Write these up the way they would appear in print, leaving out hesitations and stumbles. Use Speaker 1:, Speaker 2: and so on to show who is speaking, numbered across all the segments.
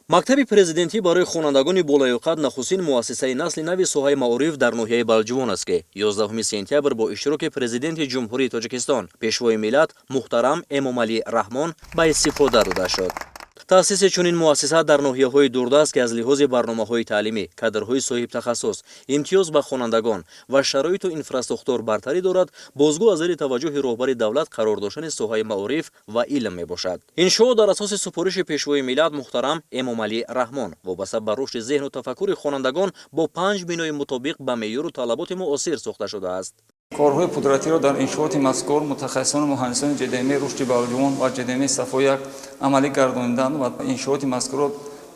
Speaker 1: мактаби президентӣ барои хонандагони болоиққат нахустин муассисаи насли нави соҳаи маориф дар ноҳияи Балҷувон аст ки 11 сентябр бо иштироки президенти ҷумҳурии Тоҷикистон пешвои миллат муҳтарам Эмомалӣ Раҳмон ба истифода дода шуд. таъсиси чунин муассиса дар ноҳияҳои дурдаст ки аз лиҳози барномаҳои таълимӣ, кадрҳои соҳибтахассус, имтиёз ба хонандагон ва шароиту инфраструктур бартарӣ дорад, бозгӯ аз зери таваҷҷӯҳи роҳбари давлат қарор доштани соҳаи маориф ва илм мебошад. иншоот дар асоси супориши пешвои миллат муҳтарам Эмомалӣ Раҳмон вобаста ба рушди зеҳну тафаккури хонандагон бо 5 бинои мутобиқ ба меъёру талаботи муосир сохта шудааст.
Speaker 2: корҳои қудратиро дар иншооти мазкур мутахассисони муҳандисони ҷДМ рушди Балҷувон ва ҷДМ Сафояк амалӣ гардонидан ва иншооти мазкурро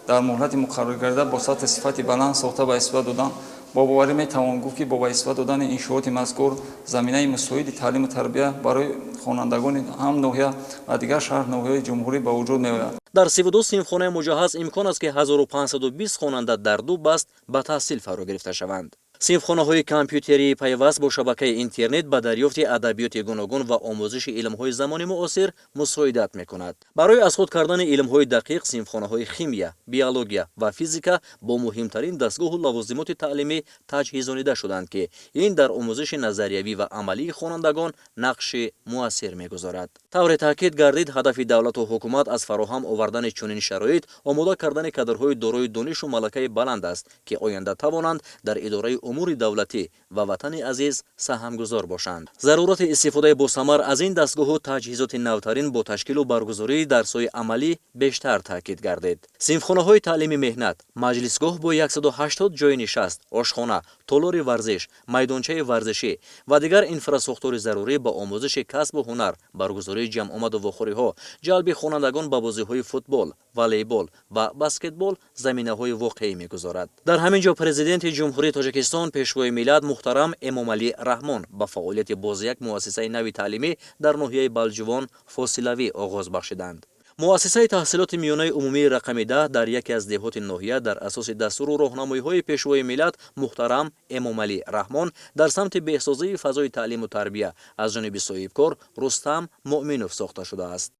Speaker 2: дар муҳлати муқаррар карда бо сатҳи сифати баланд сохта ба истифода додан бо боварӣ метавон гуфт ки бо ба истифода додани иншооти мазкур заминаи мусоиди таълиму тарбия барои хонандагони ҳам ноҳия ва дигар шаҳр ноҳияҳои ҷумҳурӣ ба вуҷуд меояд.
Speaker 1: дар 32 синфхонаи муҷаҳҳаз имкон аст ки 1520 хонанда дар ду баст ба таҳсил фаро гирифта шаванд. синфхонаҳои компютерии пайваст бо шабакаи интернет ба дарёфти адабиёти гуногун ва омӯзиши илмҳои замони муосир мусоидат мекунад. барои аз худ кардани илмҳои дақиқ синфхонаҳои химия, биология ва физика бо муҳимтарин дастгоҳу лавозимоти таълимӣ таҷҳизонида шуданд ки ин дар омӯзиши назариявӣ ва амалии хонандагон нақши муассир мегузорад. тавре таъкид гардид ҳадафи давлату ҳукумат аз фароҳам овардани чунин шароит омода кардани кадрҳои дорои донишу малакаи баланд аст ки оянда тавонанд дар идораи умури давлатӣ ва ватани азиз саҳамгузор бошанд. зарурати истифодаи босамар аз ин дастгоҳу таҷҳизоти навтарин бо ташкилу баргузории дарсҳои амалӣ бештар таъкид гардид. синфхонаҳои таълими меҳнат, маҷлисгоҳ бо 180 ҷои нишаст, ошхона, толори варзиш, майдончаи варзишӣ ва дигар инфраструктури зарурӣ ба омӯзиши касбу ҳунар, баргузории ҷамъомаду вохӯриҳо, ҷалби хонандагон ба бозиҳои футбол, волейбол ва баскетбол заминаҳои воқеӣ мегузорад. дар ҳамин ҷо президенти ҷумҳурии Тоҷикистон пешвои миллат муҳтарам Эмомалӣ Раҳмон ба фаъолияти боз як муассисаи нави таълимӣ дар ноҳияи Балҷувон фосилавӣ оғоз бахшиданд. муассисаи таҳсилоти миёнаи умумии рақами 10 дар яке аз деҳоти ноҳия дар асоси дастуру роҳнамоиҳои пешвои миллат муҳтарам Эмомалӣ Раҳмон дар самти беҳсозии фазои таълиму тарбия аз ҷониби соҳибкор Рустам Муъминов сохта шудааст.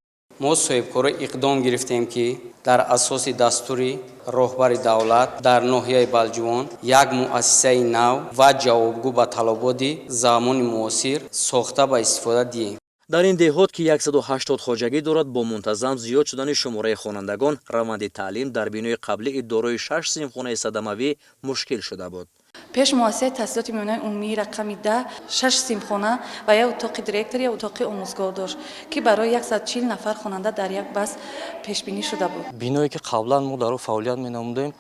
Speaker 3: мо соҳибкорӣ иқдом гирифтем ки дар асоси дастури роҳбари давлат дар ноҳияи Балҷувон як муассисаи нав ва ҷавобгӯ ба талаботи замони муосир сохта ба истифода диҳем.
Speaker 1: дар ин деҳот ки 180 хоҷагӣ дорад, бо мунтазам зиёд шудани шумораи хонандагон раванди таълим дар бинои қаблии дорои 6 синфхонаи садамавӣ мушкил шуда буд.
Speaker 4: пеш муассисаи таҳсилоти миёнаи умумии рақами 10 6 симхона ва як утоқи директор, як утоқи омӯзгор дошт ки барои 140 нафар хонанда дар як бас пешбинӣ шуда буд.
Speaker 5: биное ки қаблан мо дар он фаъолият менамудем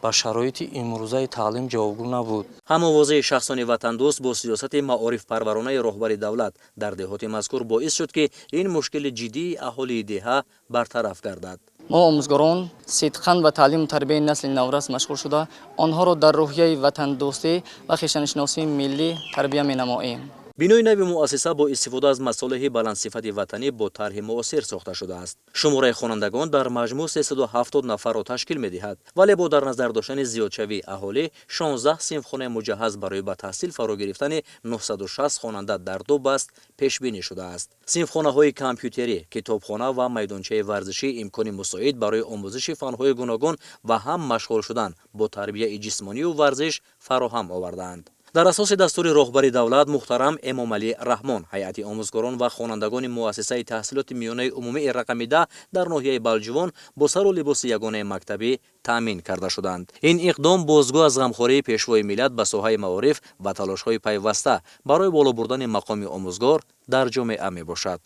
Speaker 5: ба шароити имрӯзаи таълим ҷавобгӯ набуд.
Speaker 1: ҳамовозии шахсони ватандӯст бо сиёсати маорифпарваронаи роҳбари давлат дар деҳоти мазкур боис шуд ки ин мушкили ҷиддии аҳолии деҳа бартараф гардад.
Speaker 6: мо омӯзгорон сидқан ба таълиму тарбияи насли наврас машғул шуда онҳоро дар рӯҳияи ватандӯстӣ ва хешанашиносии миллӣ тарбия менамоем.
Speaker 1: бинои нави муассиса бо истифода аз масолиҳи баландсифати ватанӣ бо тарҳи муосир сохта шудааст. шумораи хонандагон дар маҷмӯъ 370 нафарро ташкил медиҳад, вале бо дар назар доштани зиёдшавии аҳолӣ 16 синфхонаи муҷаҳҳаз барои ба таҳсил фаро гирифтани 960 хонанда дар ду баст пешбинӣ шудааст. синфхонаҳои компютерӣ, китобхона ва майдончаи варзишӣ имкони мусоид барои омӯзиши фанҳои гуногун ва ҳам машғул шудан бо тарбияи ҷисмонию варзиш фароҳам овардаанд. дар асоси дастури роҳбари давлат муҳтарам Эмомалӣ Раҳмон ҳайати омӯзгорон ва хонандагони муассисаи таҳсилоти миёнаи умумии рақами 10 дар ноҳияи Балҷувон бо сару либоси ягонаи мактабӣ таъмин карда шуданд. ин иқдом бозгӯ аз ғамхории пешвои миллат ба соҳаи маориф ва талошҳои пайваста барои боло бурдани мақоми омӯзгор дар ҷомеа мебошад.